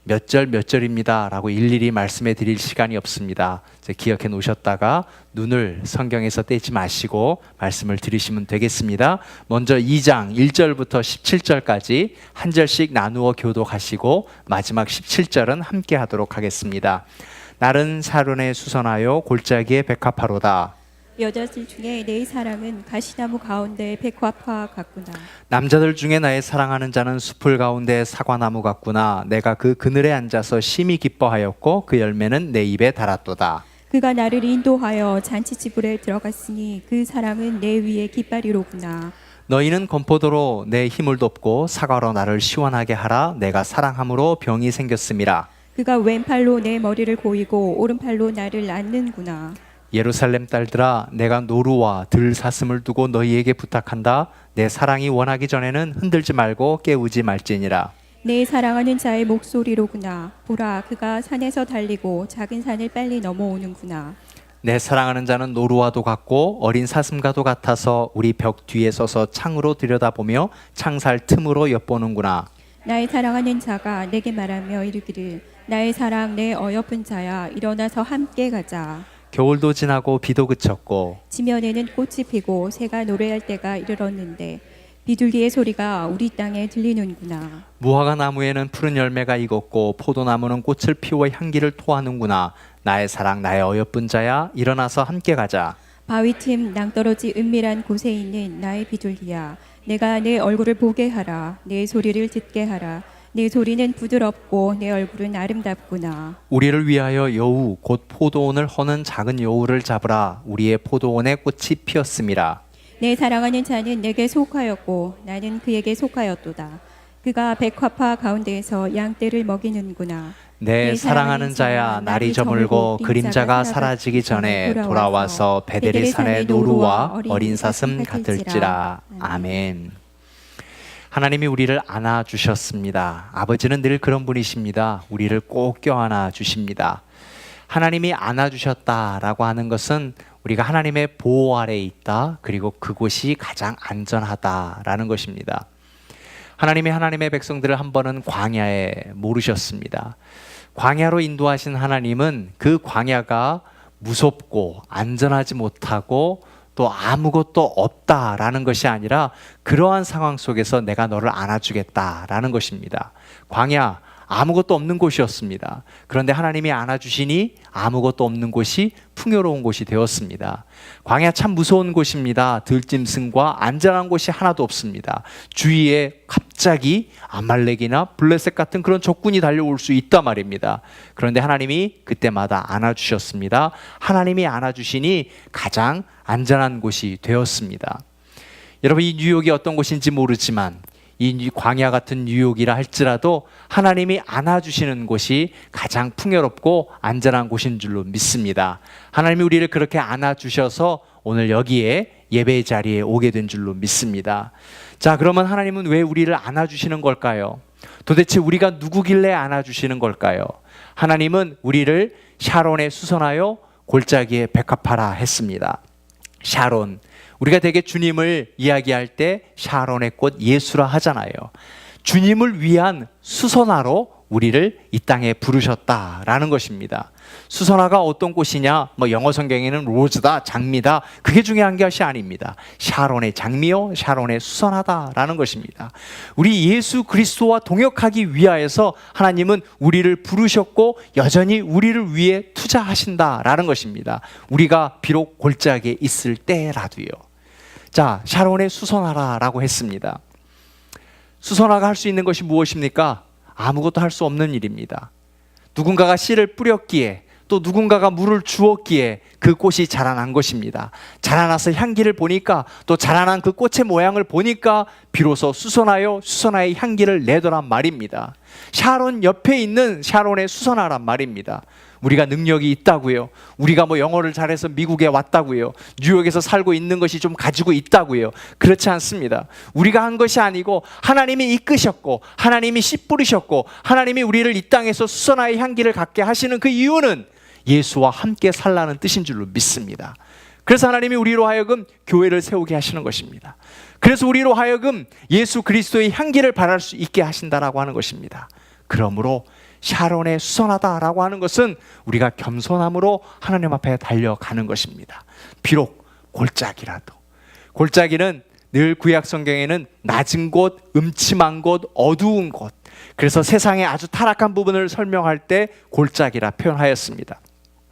몇 절 몇 절입니다 라고 일일이 말씀해 드릴 시간이 없습니다. 기억해 놓으셨다가 눈을 성경에서 떼지 마시고 말씀을 들으시면 되겠습니다. 먼저 2장 1절부터 17절까지 한 절씩 나누어 교독하시고 마지막 17절은 함께 하도록 하겠습니다. 날은 사륜에 수선하여 골짜기에 백합화로다. 여자들 중에 내 사랑은 가시나무 가운데 백합화 같구나. 남자들 중에 나의 사랑하는 자는 숲을 가운데 사과나무 같구나. 내가 그 그늘에 앉아서 심히 기뻐하였고 그 열매는 내 입에 달았도다. 그가 나를 인도하여 잔치집으로 들어갔으니 그 사랑은 내 위에 깃발이로구나. 너희는 건포도로 내 힘을 돕고 사과로 나를 시원하게 하라. 내가 사랑함으로 병이 생겼음이라. 그가 왼팔로 내 머리를 고이고 오른팔로 나를 안는구나. 예루살렘 딸들아, 내가 노루와 들사슴을 두고 너희에게 부탁한다. 내 사랑이 원하기 전에는 흔들지 말고 깨우지 말지니라. 내 사랑하는 자의 목소리로구나. 보라, 그가 산에서 달리고 작은 산을 빨리 넘어오는구나. 내 사랑하는 자는 노루와도 같고 어린 사슴과도 같아서 우리 벽 뒤에 서서 창으로 들여다보며 창살 틈으로 엿보는구나. 나의 사랑하는 자가 내게 말하며 이르기를 나의 사랑 내 어여쁜 자야, 일어나서 함께 가자. 겨울도 지나고 비도 그쳤고 지면에는 꽃이 피고 새가 노래할 때가 이르렀는데 비둘기의 소리가 우리 땅에 들리는구나. 무화과 나무에는 푸른 열매가 익었고 포도나무는 꽃을 피워 향기를 토하는구나. 나의 사랑 나의 어여쁜 자야, 일어나서 함께 가자. 바위틈 낭떠러지 은밀한 곳에 있는 나의 비둘기야, 내가 내 얼굴을 보게 하라. 내 소리를 듣게 하라. 내 소리는 부드럽고 내 얼굴은 아름답구나. 우리를 위하여 여우 곧 포도원을 허는 작은 여우를 잡으라. 우리의 포도원에 꽃이 피었음이라. 내 사랑하는 자는 내게 속하였고 나는 그에게 속하였도다. 그가 백합화 가운데에서 양떼를 먹이는구나. 내 사랑하는 자야, 날이 저물고 그림자가 사라지기 전에 돌아와서 베델리산의 노루와 어린 사슴 같을지라. 아멘. 하나님이 우리를 안아주셨습니다. 아버지는 늘 그런 분이십니다. 우리를 꼭 껴안아 주십니다. 하나님이 안아주셨다라고 하는 것은 우리가 하나님의 보호 아래에 있다, 그리고 그곳이 가장 안전하다라는 것입니다. 하나님의 백성들을 한 번은 광야에 모르셨습니다. 광야로 인도하신 하나님은 그 광야가 무섭고 안전하지 못하고 또 아무것도 없다라는 것이 아니라 그러한 상황 속에서 내가 너를 안아주겠다라는 것입니다. 광야, 아무것도 없는 곳이었습니다. 그런데 하나님이 안아주시니 아무것도 없는 곳이 풍요로운 곳이 되었습니다. 광야 참 무서운 곳입니다. 들짐승과 안전한 곳이 하나도 없습니다. 주위에 갑자기 아말렉이나 블레셋 같은 그런 적군이 달려올 수 있단 말입니다. 그런데 하나님이 그때마다 안아주셨습니다. 하나님이 안아주시니 가장 안전한 곳이 되었습니다. 여러분, 이 뉴욕이 어떤 곳인지 모르지만 이 광야 같은 뉴욕이라 할지라도 하나님이 안아주시는 곳이 가장 풍요롭고 안전한 곳인 줄로 믿습니다. 하나님이 우리를 그렇게 안아주셔서 오늘 여기에 예배 자리에 오게 된 줄로 믿습니다. 자, 그러면 하나님은 왜 우리를 안아주시는 걸까요? 도대체 우리가 누구길래 안아주시는 걸까요? 하나님은 우리를 샤론에 수선하여 골짜기에 백합하라 했습니다. 샤론, 우리가 대개 주님을 이야기할 때 샤론의 꽃 예수라 하잖아요. 주님을 위한 수선화로 우리를 이 땅에 부르셨다라는 것입니다. 수선화가 어떤 꽃이냐? 영어 성경에는 로즈다, 장미다, 그게 중요한 것이 아닙니다. 샤론의 장미요, 샤론의 수선화다라는 것입니다. 우리 예수 그리스도와 동역하기 위하여서 하나님은 우리를 부르셨고 여전히 우리를 위해 투자하신다라는 것입니다. 우리가 비록 골짜기에 있을 때라도요. 자, 샤론의 수선화라고 했습니다. 수선화가 할 수 있는 것이 무엇입니까? 아무것도 할 수 없는 일입니다. 누군가가 씨를 뿌렸기에, 또 누군가가 물을 주었기에 그 꽃이 자라난 것입니다. 자라나서 향기를 보니까, 또 자라난 그 꽃의 모양을 보니까 비로소 수선화의 향기를 내더란 말입니다. 샤론 옆에 있는 샤론의 수선화란 말입니다. 우리가 능력이 있다고요. 우리가 영어를 잘해서 미국에 왔다고요. 뉴욕에서 살고 있는 것이 좀 가지고 있다고요. 그렇지 않습니다. 우리가 한 것이 아니고 하나님이 이끄셨고 하나님이 씨 뿌리셨고 하나님이 우리를 이 땅에서 수선화의 향기를 갖게 하시는 그 이유는 예수와 함께 살라는 뜻인 줄로 믿습니다. 그래서 하나님이 우리로 하여금 교회를 세우게 하시는 것입니다. 그래서 우리로 하여금 예수 그리스도의 향기를 발할 수 있게 하신다라고 하는 것입니다. 그러므로 샤론의 수선하다라고 하는 것은 우리가 겸손함으로 하나님 앞에 달려가는 것입니다. 비록 골짜기라도. 골짜기는 늘 구약 성경에는 낮은 곳, 음침한 곳, 어두운 곳, 그래서 세상의 아주 타락한 부분을 설명할 때 골짜기라 표현하였습니다.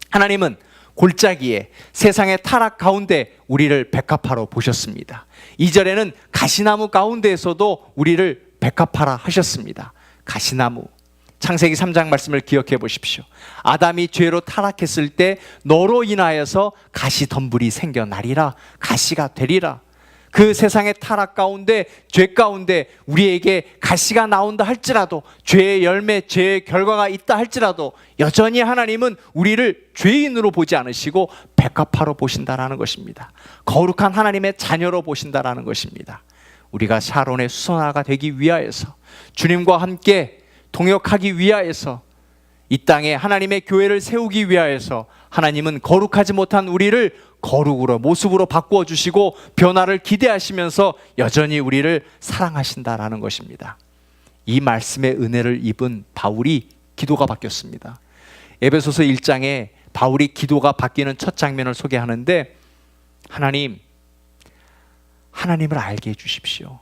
하나님은 골짜기에 세상의 타락 가운데 우리를 백합화로 보셨습니다. 2절에는 가시나무 가운데에서도 우리를 백합화라 하셨습니다. 가시나무. 창세기 3장 말씀을 기억해 보십시오. 아담이 죄로 타락했을 때 너로 인하여서 가시덤불이 생겨나리라, 가시가 되리라. 그 세상의 타락 가운데, 죄 가운데 우리에게 가시가 나온다 할지라도, 죄의 열매, 죄의 결과가 있다 할지라도 여전히 하나님은 우리를 죄인으로 보지 않으시고 백합화로 보신다라는 것입니다. 거룩한 하나님의 자녀로 보신다라는 것입니다. 우리가 샤론의 수선화가 되기 위하여서, 주님과 함께 동역하기 위하여서, 이 땅에 하나님의 교회를 세우기 위하여서 하나님은 거룩하지 못한 우리를 거룩으로, 모습으로 바꾸어 주시고 변화를 기대하시면서 여전히 우리를 사랑하신다라는 것입니다. 이 말씀의 은혜를 입은 바울이 기도가 바뀌었습니다. 에베소서 1장에 바울이 기도가 바뀌는 첫 장면을 소개하는데, 하나님을 알게 해주십시오.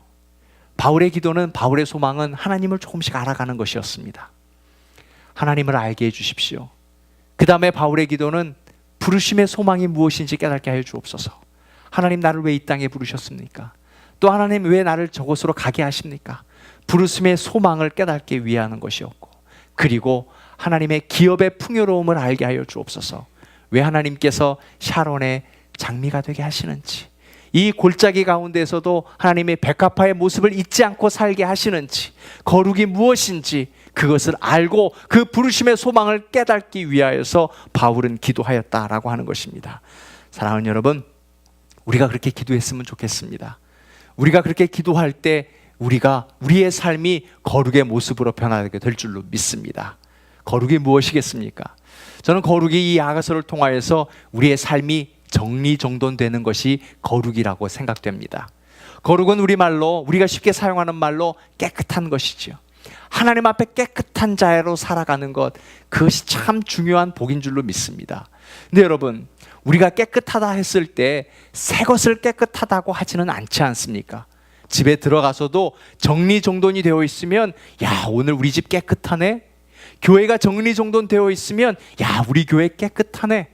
바울의 기도는, 바울의 소망은 하나님을 조금씩 알아가는 것이었습니다. 하나님을 알게 해주십시오. 그 다음에 바울의 기도는 부르심의 소망이 무엇인지 깨닫게 하여 주옵소서. 하나님, 나를 왜 이 땅에 부르셨습니까? 또 하나님, 왜 나를 저곳으로 가게 하십니까? 부르심의 소망을 깨닫기 위하는 것이었고, 그리고 하나님의 기업의 풍요로움을 알게 하여 주옵소서. 왜 하나님께서 샤론의 장미가 되게 하시는지, 이 골짜기 가운데서도 하나님의 백합화의 모습을 잊지 않고 살게 하시는지, 거룩이 무엇인지 그것을 알고 그 부르심의 소망을 깨닫기 위하여서 바울은 기도하였다라고 하는 것입니다. 사랑하는 여러분, 우리가 그렇게 기도했으면 좋겠습니다. 우리가 그렇게 기도할 때 우리의 삶이 거룩의 모습으로 변화하게 될 줄로 믿습니다. 거룩이 무엇이겠습니까? 저는 거룩이 이 아가서를 통하여서 우리의 삶이 정리정돈되는 것이 거룩이라고 생각됩니다. 거룩은 우리말로, 우리가 쉽게 사용하는 말로 깨끗한 것이지요. 하나님 앞에 깨끗한 자로 살아가는 것, 그것이 참 중요한 복인 줄로 믿습니다. 근데 여러분, 우리가 깨끗하다 했을 때 새 것을 깨끗하다고 하지는 않지 않습니까? 집에 들어가서도 정리정돈이 되어 있으면, 야, 오늘 우리 집 깨끗하네. 교회가 정리정돈되어 있으면, 야, 우리 교회 깨끗하네.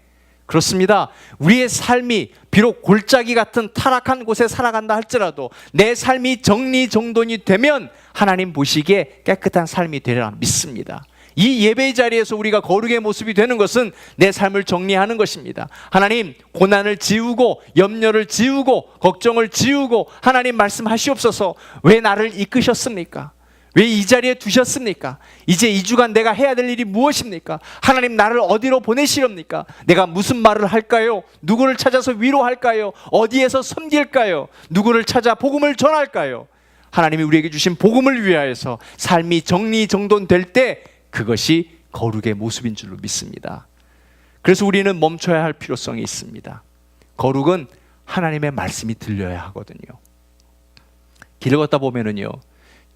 그렇습니다. 우리의 삶이 비록 골짜기 같은 타락한 곳에 살아간다 할지라도 내 삶이 정리정돈이 되면 하나님 보시기에 깨끗한 삶이 되리라 믿습니다. 이 예배의 자리에서 우리가 거룩의 모습이 되는 것은 내 삶을 정리하는 것입니다. 하나님, 고난을 지우고 염려를 지우고 걱정을 지우고, 하나님 말씀하시옵소서. 왜 나를 이끄셨습니까? 왜 이 자리에 두셨습니까? 이제 2주간 내가 해야 될 일이 무엇입니까? 하나님, 나를 어디로 보내시렵니까? 내가 무슨 말을 할까요? 누구를 찾아서 위로할까요? 어디에서 섬길까요? 누구를 찾아 복음을 전할까요? 하나님이 우리에게 주신 복음을 위하여서 삶이 정리정돈될 때 그것이 거룩의 모습인 줄로 믿습니다. 그래서 우리는 멈춰야 할 필요성이 있습니다. 거룩은 하나님의 말씀이 들려야 하거든요. 길을 걷다 보면은요,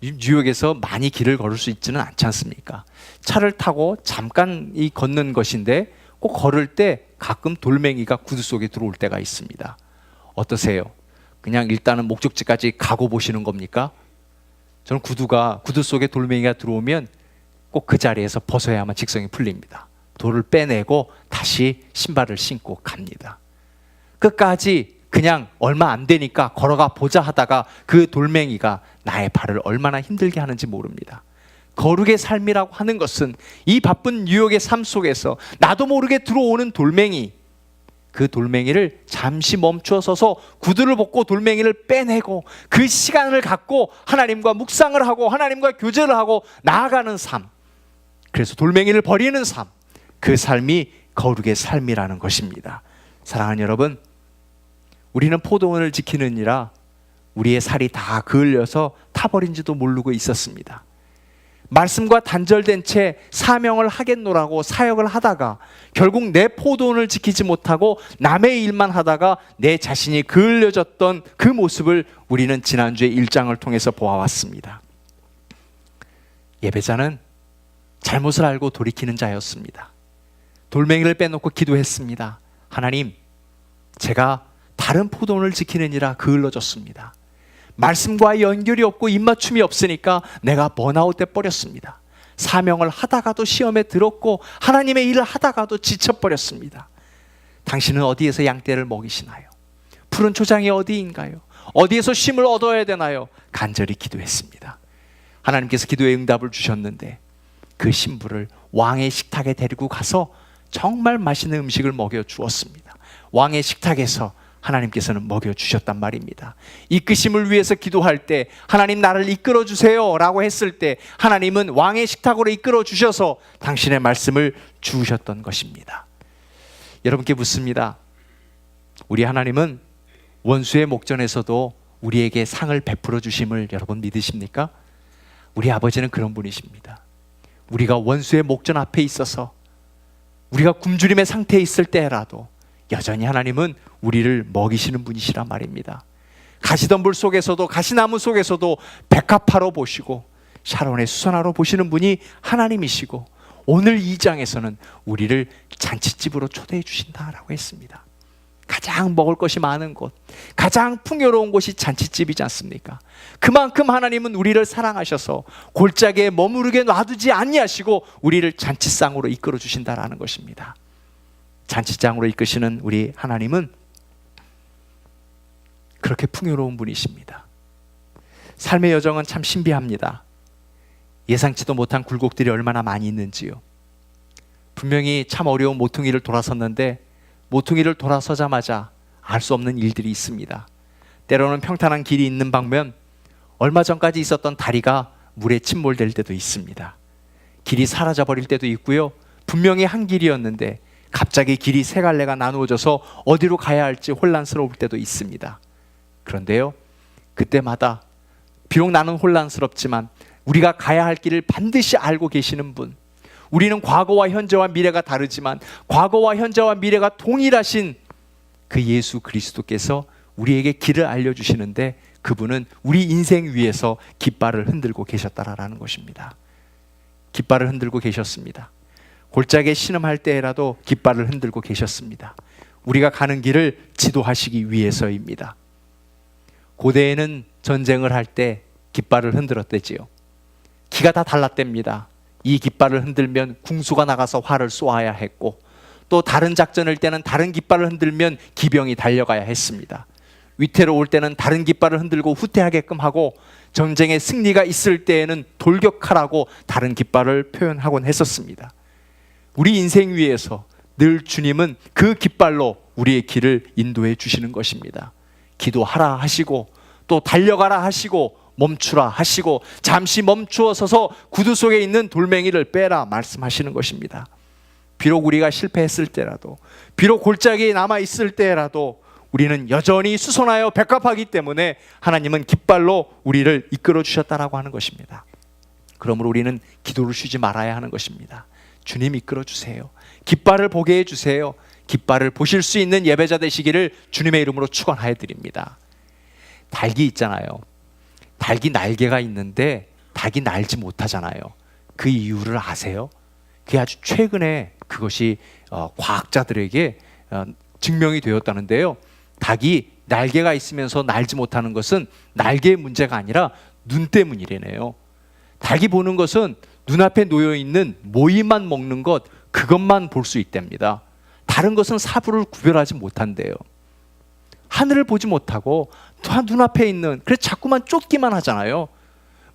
뉴욕에서 많이 길을 걸을 수 있지는 않지 않습니까? 차를 타고 잠깐 걷는 것인데 꼭 걸을 때 가끔 돌멩이가 구두 속에 들어올 때가 있습니다. 어떠세요? 그냥 일단은 목적지까지 가고 보시는 겁니까? 저는 구두 속에 돌멩이가 들어오면 꼭 그 자리에서 벗어야만 직성이 풀립니다. 돌을 빼내고 다시 신발을 신고 갑니다. 끝까지 그냥 얼마 안 되니까 걸어가 보자 하다가 그 돌멩이가 나의 발을 얼마나 힘들게 하는지 모릅니다. 거룩의 삶이라고 하는 것은 이 바쁜 뉴욕의 삶 속에서 나도 모르게 들어오는 돌멩이, 그 돌멩이를 잠시 멈춰서서 구두를 벗고 돌멩이를 빼내고 그 시간을 갖고 하나님과 묵상을 하고 하나님과 교제를 하고 나아가는 삶, 그래서 돌멩이를 버리는 삶, 그 삶이 거룩의 삶이라는 것입니다. 사랑하는 여러분, 우리는 포도원을 지키느니라 우리의 살이 다 그을려서 타버린지도 모르고 있었습니다. 말씀과 단절된 채 사명을 하겠노라고 사역을 하다가 결국 내 포도원을 지키지 못하고 남의 일만 하다가 내 자신이 그을려졌던 그 모습을 우리는 지난주에 1장을 통해서 보아왔습니다. 예배자는 잘못을 알고 돌이키는 자였습니다. 돌멩이를 빼놓고 기도했습니다. 하나님, 제가 다른 포도원을 지키느니라 게을러졌습니다. 말씀과 연결이 없고 입맞춤이 없으니까 내가 번아웃돼 버렸습니다. 사명을 하다가도 시험에 들었고 하나님의 일을 하다가도 지쳐버렸습니다. 당신은 어디에서 양떼를 먹이시나요? 푸른 초장이 어디인가요? 어디에서 쉼을 얻어야 되나요? 간절히 기도했습니다. 하나님께서 기도의 응답을 주셨는데 그 신부를 왕의 식탁에 데리고 가서 정말 맛있는 음식을 먹여 주었습니다. 왕의 식탁에서 하나님께서는 먹여 주셨단 말입니다. 이끄심을 위해서 기도할 때 하나님 나를 이끌어 주세요 라고 했을 때 하나님은 왕의 식탁으로 이끌어 주셔서 당신의 말씀을 주셨던 것입니다. 여러분께 묻습니다. 우리 하나님은 원수의 목전에서도 우리에게 상을 베풀어 주심을 여러분 믿으십니까? 우리 아버지는 그런 분이십니다. 우리가 원수의 목전 앞에 있어서 우리가 굶주림의 상태에 있을 때라도 여전히 하나님은 우리를 먹이시는 분이시란 말입니다. 가시덤불 속에서도 가시나무 속에서도 백합화로 보시고 샤론의 수선화로 보시는 분이 하나님이시고 오늘 2장에서는 우리를 잔치집으로 초대해 주신다라고 했습니다. 가장 먹을 것이 많은 곳, 가장 풍요로운 곳이 잔치집이지 않습니까? 그만큼 하나님은 우리를 사랑하셔서 골짜기에 머무르게 놔두지 아니하시고 우리를 잔치상으로 이끌어 주신다라는 것입니다. 잔치장으로 이끄시는 우리 하나님은 그렇게 풍요로운 분이십니다. 삶의 여정은 참 신비합니다. 예상치도 못한 굴곡들이 얼마나 많이 있는지요. 분명히 참 어려운 모퉁이를 돌아섰는데 모퉁이를 돌아서자마자 알 수 없는 일들이 있습니다. 때로는 평탄한 길이 있는 방면 얼마 전까지 있었던 다리가 물에 침몰될 때도 있습니다. 길이 사라져버릴 때도 있고요. 분명히 한 길이었는데 갑자기 길이 세 갈래가 나누어져서 어디로 가야 할지 혼란스러울 때도 있습니다. 그런데요, 그때마다 비록 나는 혼란스럽지만 우리가 가야 할 길을 반드시 알고 계시는 분, 우리는 과거와 현재와 미래가 다르지만 과거와 현재와 미래가 동일하신 그 예수 그리스도께서 우리에게 길을 알려주시는데 그분은 우리 인생 위에서 깃발을 흔들고 계셨다라는 것입니다. 깃발을 흔들고 계셨습니다. 골짜기에 신음할 때라도 깃발을 흔들고 계셨습니다. 우리가 가는 길을 지도하시기 위해서입니다. 고대에는 전쟁을 할 때 깃발을 흔들었대지요. 기가 다 달랐답니다. 이 깃발을 흔들면 궁수가 나가서 활을 쏘아야 했고 또 다른 작전일 때는 다른 깃발을 흔들면 기병이 달려가야 했습니다. 위태로울 때는 다른 깃발을 흔들고 후퇴하게끔 하고 전쟁의 승리가 있을 때에는 돌격하라고 다른 깃발을 표현하곤 했었습니다. 우리 인생 위에서 늘 주님은 그 깃발로 우리의 길을 인도해 주시는 것입니다. 기도하라 하시고 또 달려가라 하시고 멈추라 하시고 잠시 멈추어 서서 구두 속에 있는 돌멩이를 빼라 말씀하시는 것입니다. 비록 우리가 실패했을 때라도 비록 골짜기에 남아있을 때라도 우리는 여전히 수선하여 백합하기 때문에 하나님은 깃발로 우리를 이끌어 주셨다라고 하는 것입니다. 그러므로 우리는 기도를 쉬지 말아야 하는 것입니다. 주님 이끌어 주세요. 깃발을 보게 해주세요. 깃발을 보실 수 있는 예배자 되시기를 주님의 이름으로 축원하여 드립니다. 닭이 있잖아요. 닭이 날개가 있는데 닭이 날지 못하잖아요. 그 이유를 아세요? 그게 아주 최근에 그것이 과학자들에게 증명이 되었다는데요. 닭이 날개가 있으면서 날지 못하는 것은 날개의 문제가 아니라 눈 때문이래네요. 닭이 보는 것은 눈앞에 놓여있는 모이만 먹는 것, 그것만 볼 수 있답니다. 다른 것은 사부를 구별하지 못한대요. 하늘을 보지 못하고 눈앞에 있는, 그래서 자꾸만 쫓기만 하잖아요.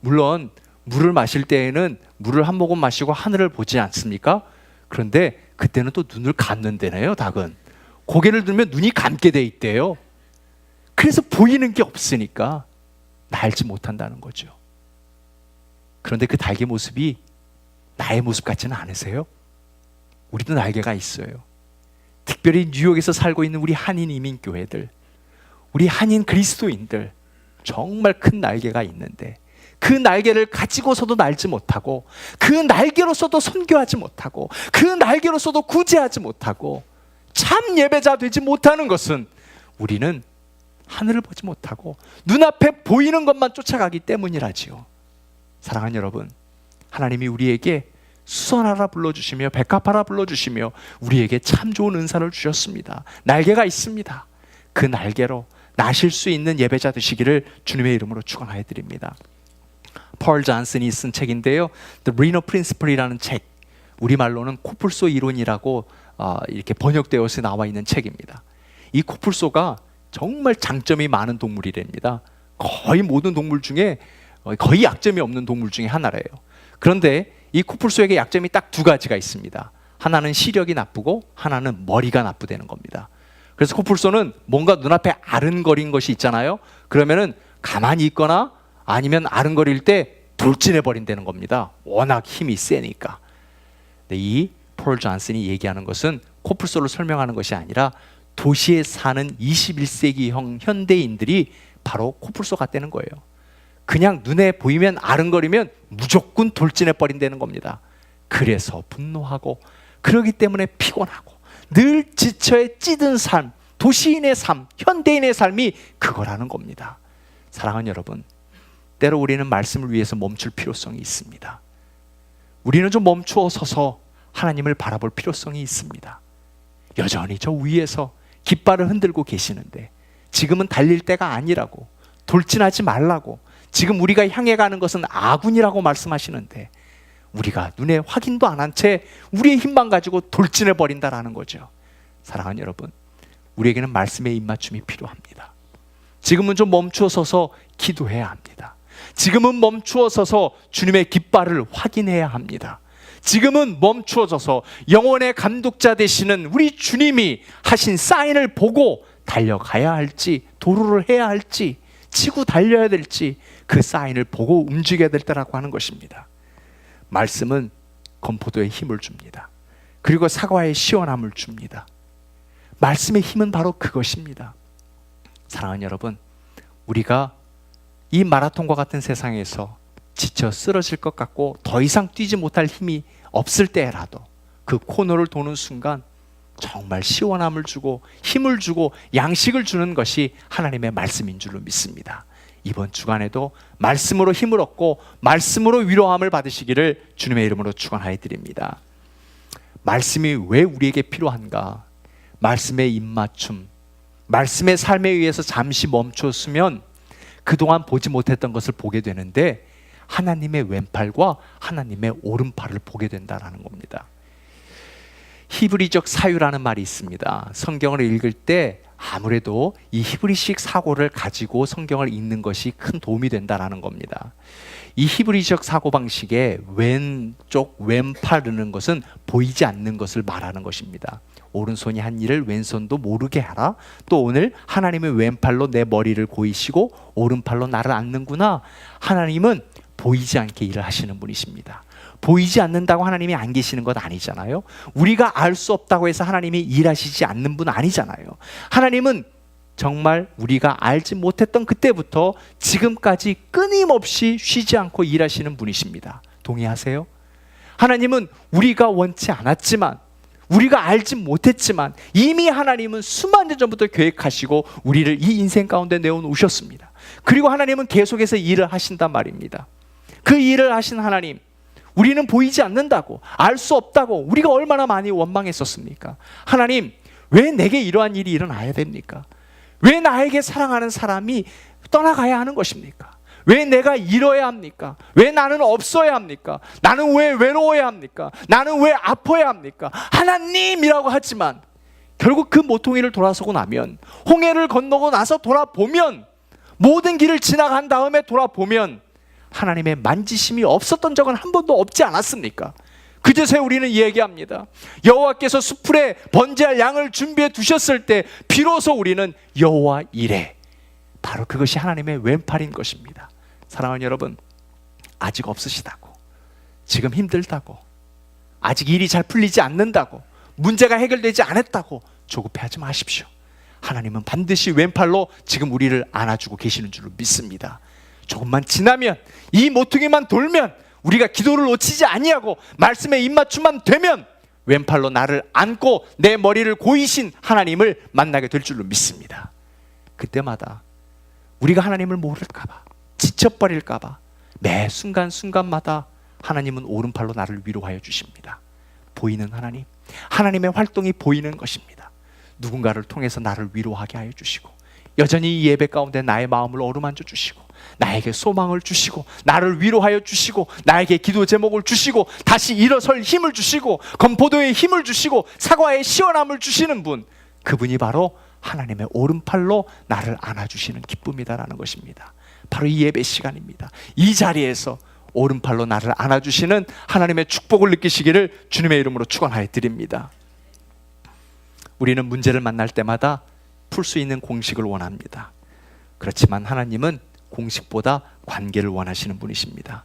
물론 물을 마실 때에는 물을 한 모금 마시고 하늘을 보지 않습니까? 그런데 그때는 또 눈을 감는다네요. 닭은 고개를 들면 눈이 감게 돼 있대요. 그래서 보이는 게 없으니까 날지 못한다는 거죠. 그런데 그 닭의 모습이 나의 모습 같지는 않으세요? 우리도 날개가 있어요. 특별히 뉴욕에서 살고 있는 우리 한인 이민교회들, 우리 한인 그리스도인들, 정말 큰 날개가 있는데 그 날개를 가지고서도 날지 못하고 그 날개로서도 선교하지 못하고 그 날개로서도 구제하지 못하고 참 예배자 되지 못하는 것은 우리는 하늘을 보지 못하고 눈앞에 보이는 것만 쫓아가기 때문이라지요. 사랑하는 여러분, 하나님이 우리에게 수선하라 불러주시며 백합하라 불러주시며 우리에게 참 좋은 은사를 주셨습니다. 날개가 있습니다. 그 날개로 나실 수 있는 예배자 되시기를 주님의 이름으로 축원하여 드립니다. 펄 존슨이 쓴 책인데요, The Reno Principle이라는 책, 우리말로는 코뿔소 이론이라고 이렇게 번역되어서 나와 있는 책입니다. 이 코뿔소가 정말 장점이 많은 동물이랍니다. 거의 모든 동물 중에 거의 약점이 없는 동물 중에 하나래요. 그런데 이 코뿔소에게 약점이 딱 두 가지가 있습니다. 하나는 시력이 나쁘고 하나는 머리가 나쁘다는 겁니다. 그래서 코뿔소는 뭔가 눈앞에 아른거린 것이 있잖아요. 그러면은 가만히 있거나 아니면 아른거릴 때 돌진해 버린다는 겁니다. 워낙 힘이 세니까. 근데 이 폴 존슨이 얘기하는 것은 코뿔소를 설명하는 것이 아니라 도시에 사는 21세기형 현대인들이 바로 코뿔소 같다는 거예요. 그냥 눈에 보이면 아른거리면 무조건 돌진해 버린다는 겁니다. 그래서 분노하고, 그러기 때문에 피곤하고, 늘 지쳐에 찌든 삶, 도시인의 삶, 현대인의 삶이 그거라는 겁니다. 사랑하는 여러분, 때로 우리는 말씀을 위해서 멈출 필요성이 있습니다. 우리는 좀 멈추어 서서 하나님을 바라볼 필요성이 있습니다. 여전히 저 위에서 깃발을 흔들고 계시는데 지금은 달릴 때가 아니라고, 돌진하지 말라고, 지금 우리가 향해 가는 것은 아군이라고 말씀하시는데 우리가 눈에 확인도 안 한 채 우리의 힘만 가지고 돌진해 버린다라는 거죠. 사랑하는 여러분, 우리에게는 말씀의 입맞춤이 필요합니다. 지금은 좀 멈추어 서서 기도해야 합니다. 지금은 멈추어 서서 주님의 깃발을 확인해야 합니다. 지금은 멈추어져서 영혼의 감독자 되시는 우리 주님이 하신 사인을 보고 달려가야 할지, 도로를 해야 할지, 치고 달려야 될지 그 사인을 보고 움직여야 될 때라고 하는 것입니다. 말씀은 건포도에 힘을 줍니다. 그리고 사과에 시원함을 줍니다. 말씀의 힘은 바로 그것입니다. 사랑하는 여러분, 우리가 이 마라톤과 같은 세상에서 지쳐 쓰러질 것 같고 더 이상 뛰지 못할 힘이 없을 때라도 그 코너를 도는 순간 정말 시원함을 주고 힘을 주고 양식을 주는 것이 하나님의 말씀인 줄로 믿습니다. 이번 주간에도 말씀으로 힘을 얻고 말씀으로 위로함을 받으시기를 주님의 이름으로 축원하여 드립니다. 말씀이 왜 우리에게 필요한가? 말씀의 입맞춤, 말씀의 삶에 의해서 잠시 멈췄으면 그동안 보지 못했던 것을 보게 되는데 하나님의 왼팔과 하나님의 오른팔을 보게 된다는 겁니다. 히브리적 사유라는 말이 있습니다. 성경을 읽을 때 아무래도 이 히브리식 사고를 가지고 성경을 읽는 것이 큰 도움이 된다는 겁니다. 이 히브리적 사고방식의 왼쪽 왼팔이라는 것은 보이지 않는 것을 말하는 것입니다. 오른손이 한 일을 왼손도 모르게 하라. 또 오늘 하나님의 왼팔로 내 머리를 고이시고 오른팔로 나를 안는구나. 하나님은 보이지 않게 일을 하시는 분이십니다. 보이지 않는다고 하나님이 안 계시는 것 아니잖아요. 우리가 알 수 없다고 해서 하나님이 일하시지 않는 분 아니잖아요. 하나님은 정말 우리가 알지 못했던 그때부터 지금까지 끊임없이 쉬지 않고 일하시는 분이십니다. 동의하세요? 하나님은 우리가 원치 않았지만, 우리가 알지 못했지만 이미 하나님은 수만 년 전부터 계획하시고 우리를 이 인생 가운데 내어놓으셨습니다. 그리고 하나님은 계속해서 일을 하신단 말입니다. 그 일을 하신 하나님, 우리는 보이지 않는다고, 알 수 없다고 우리가 얼마나 많이 원망했었습니까? 하나님, 왜 내게 이러한 일이 일어나야 됩니까? 왜 나에게 사랑하는 사람이 떠나가야 하는 것입니까? 왜 내가 잃어야 합니까? 왜 나는 없어야 합니까? 나는 왜 외로워야 합니까? 나는 왜 아파야 합니까? 하나님이라고 하지만 결국 그 모퉁이를 돌아서고 나면, 홍해를 건너고 나서 돌아보면, 모든 길을 지나간 다음에 돌아보면 하나님의 만지심이 없었던 적은 한 번도 없지 않았습니까? 그제서야 우리는 얘기합니다. 여호와께서 수풀에 번제할 양을 준비해 두셨을 때 비로소 우리는 여호와 이래. 바로 그것이 하나님의 왼팔인 것입니다. 사랑하는 여러분, 아직 없으시다고, 지금 힘들다고, 아직 일이 잘 풀리지 않는다고, 문제가 해결되지 않았다고 조급해하지 마십시오. 하나님은 반드시 왼팔로 지금 우리를 안아주고 계시는 줄로 믿습니다. 조금만 지나면, 이 모퉁이만 돌면, 우리가 기도를 놓치지 아니하고 말씀의 입맞춤만 되면 왼팔로 나를 안고 내 머리를 고이신 하나님을 만나게 될 줄로 믿습니다. 그때마다 우리가 하나님을 모를까 봐, 지쳐버릴까 봐 매 순간순간마다 하나님은 오른팔로 나를 위로하여 주십니다. 보이는 하나님, 하나님의 활동이 보이는 것입니다. 누군가를 통해서 나를 위로하게 하여 주시고, 여전히 이 예배 가운데 나의 마음을 어루만져 주시고, 나에게 소망을 주시고, 나를 위로하여 주시고, 나에게 기도 제목을 주시고, 다시 일어설 힘을 주시고, 건포도의 힘을 주시고, 사과의 시원함을 주시는 분, 그분이 바로 하나님의 오른팔로 나를 안아주시는 기쁨이다라는 것입니다. 바로 이 예배 시간입니다. 이 자리에서 오른팔로 나를 안아주시는 하나님의 축복을 느끼시기를 주님의 이름으로 축원하여 드립니다. 우리는 문제를 만날 때마다 풀 수 있는 공식을 원합니다. 그렇지만 하나님은 공식보다 관계를 원하시는 분이십니다.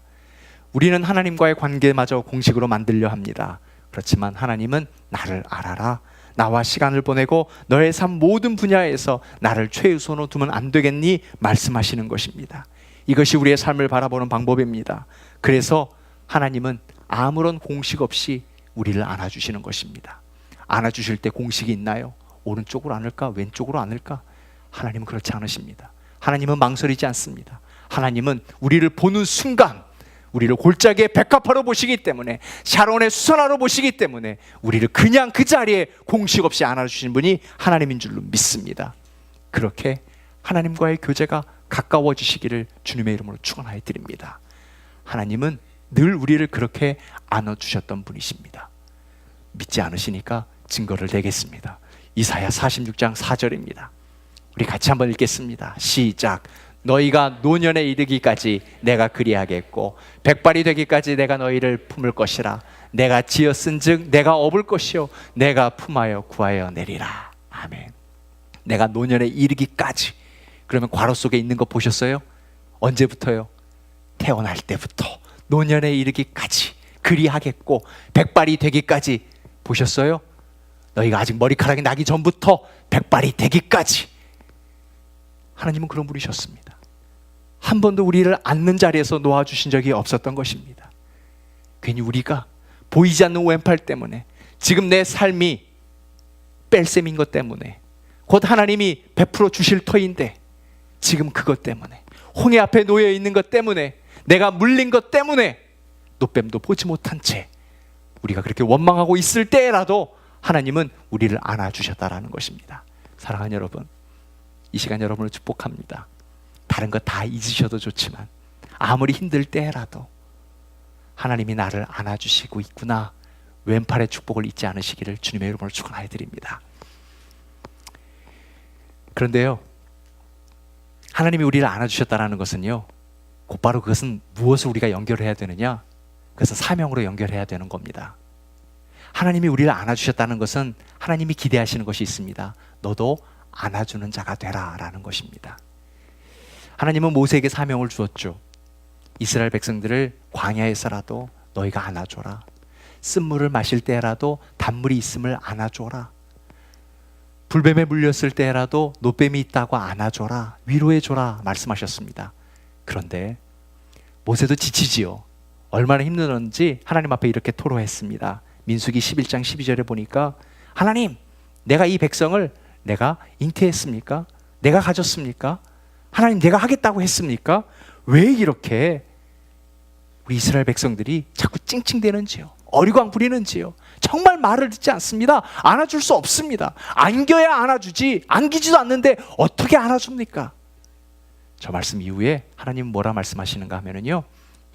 우리는 하나님과의 관계마저 공식으로 만들려 합니다. 그렇지만 하나님은 나를 알아라, 나와 시간을 보내고 너의 삶 모든 분야에서 나를 최우선으로 두면 안 되겠니? 말씀하시는 것입니다. 이것이 우리의 삶을 바라보는 방법입니다. 그래서 하나님은 아무런 공식 없이 우리를 안아주시는 것입니다. 안아주실 때 공식이 있나요? 오른쪽으로 안을까? 왼쪽으로 안을까? 하나님은 그렇지 않으십니다. 하나님은 망설이지 않습니다. 하나님은 우리를 보는 순간 우리를 골짜기의 백합화로 보시기 때문에, 샤론의 수선화로 보시기 때문에 우리를 그냥 그 자리에 공식 없이 안아주시는 분이 하나님인 줄로 믿습니다. 그렇게 하나님과의 교제가 가까워지시기를 주님의 이름으로 축원하여 드립니다. 하나님은 늘 우리를 그렇게 안아주셨던 분이십니다. 믿지 않으시니까 증거를 대겠습니다. 이사야 46장 4절입니다. 우리 같이 한번 읽겠습니다. 시작. 너희가 노년에 이르기까지 내가 그리하겠고 백발이 되기까지 내가 너희를 품을 것이라. 내가 지었은즉 내가 업을 것이요 내가 품하여 구하여 내리라. 아멘. 내가 노년에 이르기까지. 그러면 괄호 속에 있는 거 보셨어요? 언제부터요? 태어날 때부터 노년에 이르기까지 그리하겠고 백발이 되기까지. 보셨어요? 너희가 아직 머리카락이 나기 전부터 백발이 되기까지. 하나님은 그런 분이셨습니다. 한 번도 우리를 앉는 자리에서 놓아주신 적이 없었던 것입니다. 괜히 우리가 보이지 않는 왼팔 때문에, 지금 내 삶이 뺄셈인 것 때문에, 곧 하나님이 베풀어 주실 터인데 지금 그것 때문에, 홍해 앞에 놓여 있는 것 때문에, 내가 물린 것 때문에 노뱀도 보지 못한 채 우리가 그렇게 원망하고 있을 때라도 하나님은 우리를 안아주셨다라는 것입니다. 사랑하는 여러분, 이 시간 여러분을 축복합니다. 다른 거 다 잊으셔도 좋지만 아무리 힘들 때라도 하나님이 나를 안아주시고 있구나, 왼팔의 축복을 잊지 않으시기를 주님의 이름으로 축원하여 드립니다. 그런데요, 하나님이 우리를 안아주셨다는 것은요, 곧바로 그것은 무엇을 우리가 연결해야 되느냐? 그것은 사명으로 연결해야 되는 겁니다. 하나님이 우리를 안아주셨다는 것은 하나님이 기대하시는 것이 있습니다. 너도 안아주는 자가 되라 라는 것입니다. 하나님은 모세에게 사명을 주었죠. 이스라엘 백성들을 광야에서라도 너희가 안아줘라. 쓴물을 마실 때라도 단물이 있음을 안아줘라. 불뱀에 물렸을 때라도 노뱀이 있다고 안아줘라. 위로해줘라 말씀하셨습니다. 그런데 모세도 지치지요. 얼마나 힘들었는지 하나님 앞에 이렇게 토로했습니다. 민수기 11장 12절에 보니까, 하나님, 내가 이 백성을 내가 잉태했습니까? 내가 가졌습니까? 하나님, 내가 하겠다고 했습니까? 왜 이렇게 우리 이스라엘 백성들이 자꾸 찡찡대는지요? 어리광 부리는지요? 정말 말을 듣지 않습니다. 안아줄 수 없습니다. 안겨야 안아주지, 안기지도 않는데 어떻게 안아줍니까? 저 말씀 이후에 하나님 뭐라 말씀하시는가 하면은요,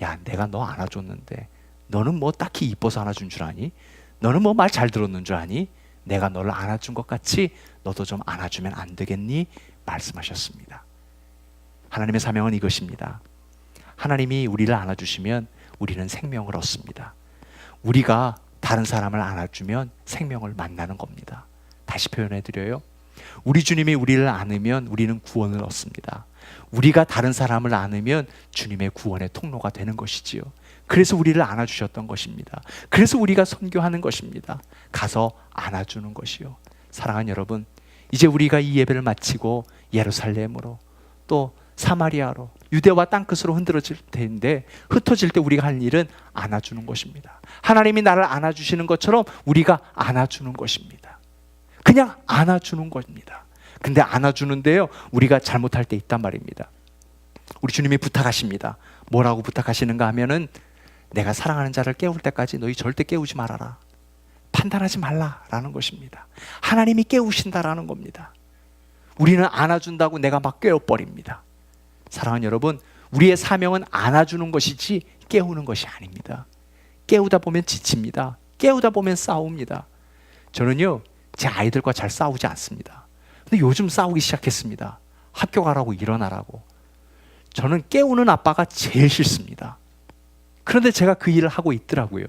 야, 내가 너 안아줬는데 너는 뭐 딱히 이뻐서 안아준 줄 아니? 너는 뭐 말 잘 들었는 줄 아니? 내가 너를 안아준 것 같이 너도 좀 안아주면 안 되겠니? 말씀하셨습니다. 하나님의 사명은 이것입니다. 하나님이 우리를 안아주시면 우리는 생명을 얻습니다. 우리가 다른 사람을 안아주면 생명을 만나는 겁니다. 다시 표현해드려요. 우리 주님이 우리를 안으면 우리는 구원을 얻습니다. 우리가 다른 사람을 안으면 주님의 구원의 통로가 되는 것이지요. 그래서 우리를 안아주셨던 것입니다. 그래서 우리가 선교하는 것입니다. 가서 안아주는 것이요. 사랑하는 여러분, 이제 우리가 이 예배를 마치고 예루살렘으로 또 사마리아로 유대와 땅끝으로 흔들어질 텐데, 흩어질 때 우리가 할 일은 안아주는 것입니다. 하나님이 나를 안아주시는 것처럼 우리가 안아주는 것입니다. 그냥 안아주는 겁니다. 근데 안아주는데요, 우리가 잘못할 때 있단 말입니다. 우리 주님이 부탁하십니다. 뭐라고 부탁하시는가 하면은, 내가 사랑하는 자를 깨울 때까지 너희 절대 깨우지 말아라. 판단하지 말라라는 것입니다. 하나님이 깨우신다라는 겁니다. 우리는 안아준다고 내가 막 깨워버립니다. 사랑하는 여러분, 우리의 사명은 안아주는 것이지 깨우는 것이 아닙니다. 깨우다 보면 지칩니다. 깨우다 보면 싸웁니다. 저는요, 제 아이들과 잘 싸우지 않습니다. 근데 요즘 싸우기 시작했습니다. 학교 가라고 일어나라고. 저는 깨우는 아빠가 제일 싫습니다. 그런데 제가 그 일을 하고 있더라고요.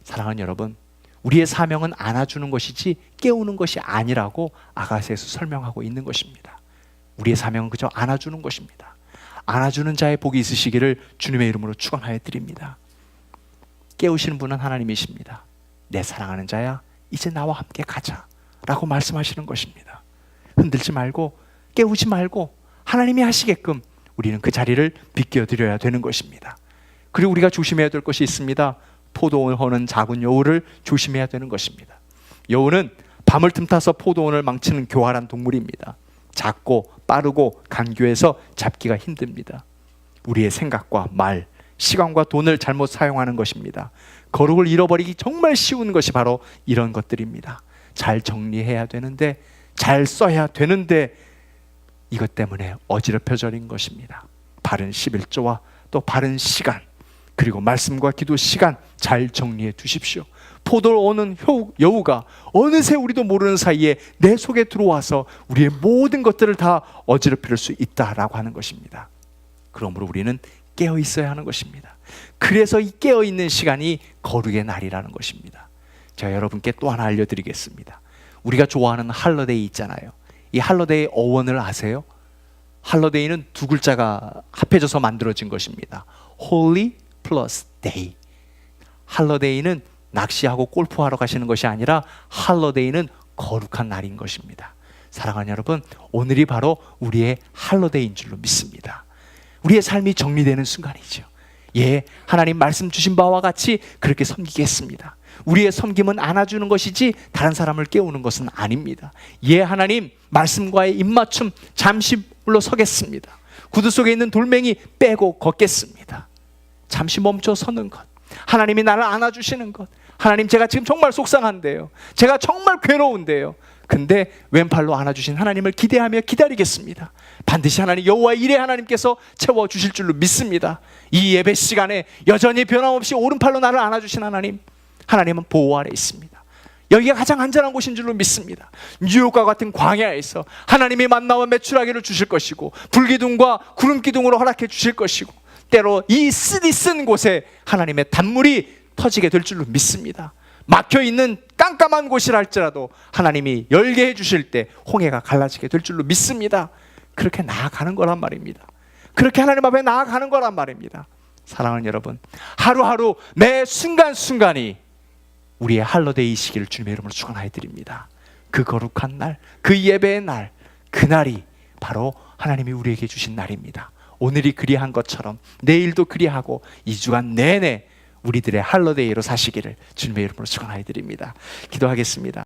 사랑하는 여러분, 우리의 사명은 안아주는 것이지 깨우는 것이 아니라고 아가서에서 설명하고 있는 것입니다. 우리의 사명은 그저 안아주는 것입니다. 안아주는 자의 복이 있으시기를 주님의 이름으로 축원하여 드립니다. 깨우시는 분은 하나님이십니다. 내 사랑하는 자야, 이제 나와 함께 가자 라고 말씀하시는 것입니다. 흔들지 말고 깨우지 말고 하나님이 하시게끔 우리는 그 자리를 비껴드려야 되는 것입니다. 그리고 우리가 조심해야 될 것이 있습니다. 포도원을 허는 작은 여우를 조심해야 되는 것입니다. 여우는 밤을 틈타서 포도원을 망치는 교활한 동물입니다. 작고 빠르고 간교해서 잡기가 힘듭니다. 우리의 생각과 말, 시간과 돈을 잘못 사용하는 것입니다. 거룩을 잃어버리기 정말 쉬운 것이 바로 이런 것들입니다. 잘 정리해야 되는데, 잘 써야 되는데 이것 때문에 어지럽혀져린 것입니다. 바른 11조와 또 바른 시간, 그리고 말씀과 기도 시간 잘 정리해 두십시오. 포도를 오는 여우가 어느새 우리도 모르는 사이에 내 속에 들어와서 우리의 모든 것들을 다 어지럽힐 수 있다라고 하는 것입니다. 그러므로 우리는 깨어 있어야 하는 것입니다. 그래서 이 깨어 있는 시간이 거룩의 날이라는 것입니다. 제가 여러분께 또 하나 알려드리겠습니다. 우리가 좋아하는 할러데이 있잖아요. 이 할러데이 어원을 아세요? 할러데이는 두 글자가 합해져서 만들어진 것입니다. Holy plus day. 할러데이는 낚시하고 골프하러 가시는 것이 아니라 할러데이는 거룩한 날인 것입니다. 사랑하는 여러분, 오늘이 바로 우리의 할러데이인 줄로 믿습니다. 우리의 삶이 정리되는 순간이죠. 예, 하나님 말씀 주신 바와 같이 그렇게 섬기겠습니다. 우리의 섬김은 안아주는 것이지 다른 사람을 깨우는 것은 아닙니다. 예, 하나님 말씀과의 입맞춤 잠시 물러서겠습니다. 구두 속에 있는 돌멩이 빼고 걷겠습니다. 잠시 멈춰 서는 것, 하나님이 나를 안아주시는 것. 하나님, 제가 지금 정말 속상한데요, 제가 정말 괴로운데요, 근데 왼팔로 안아주신 하나님을 기대하며 기다리겠습니다. 반드시 하나님, 여호와의 일에 하나님께서 채워주실 줄로 믿습니다. 이 예배 시간에 여전히 변함없이 오른팔로 나를 안아주신 하나님, 하나님은 보호 아래 있습니다. 여기가 가장 안전한 곳인 줄로 믿습니다. 뉴욕과 같은 광야에서 하나님이 만나와 메추라기를 주실 것이고, 불기둥과 구름기둥으로 허락해 주실 것이고, 때로 이 쓰디 쓴 곳에 하나님의 단물이 터지게 될 줄로 믿습니다. 막혀있는 깜깜한 곳이라 할지라도 하나님이 열게 해주실 때 홍해가 갈라지게 될 줄로 믿습니다. 그렇게 나아가는 거란 말입니다. 그렇게 하나님 앞에 나아가는 거란 말입니다. 사랑하는 여러분, 하루하루 매 순간순간이 우리의 할러데이시기를 주님의 이름으로 축원하여 드립니다. 그 거룩한 날, 그 예배의 날, 그날이 바로 하나님이 우리에게 주신 날입니다. 오늘이 그리한 것처럼 내일도 그리하고 2주간 내내 우리들의 할러데이로 사시기를 주님의 이름으로 축원하여 드립니다. 기도하겠습니다.